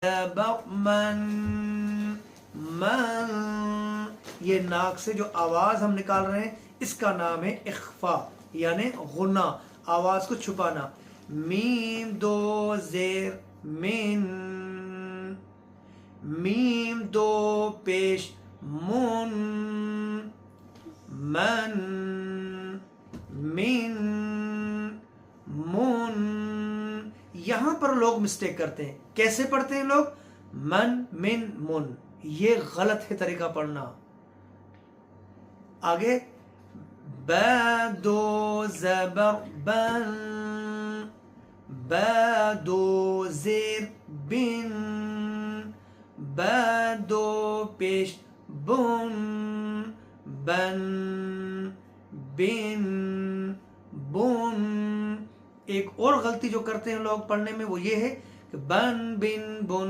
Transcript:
من من، یہ ناک سے جو آواز ہم نکال رہے ہیں اس کا نام ہے اخفا، یعنی غنہ، آواز کو چھپانا. میم دو زیر من، میم دو پیش من، من من من. یہاں پر لوگ مسٹیک کرتے ہیں. کیسے پڑھتے ہیں لوگ؟ من من من. یہ غلط ہے طریقہ پڑھنا. آگے با دو زبر بن، با دو زیر بن، با دو پیش بن، بن بن بن. ایک اور غلطی جو کرتے ہیں لوگ پڑھنے میں وہ یہ ہے کہ بن بن بن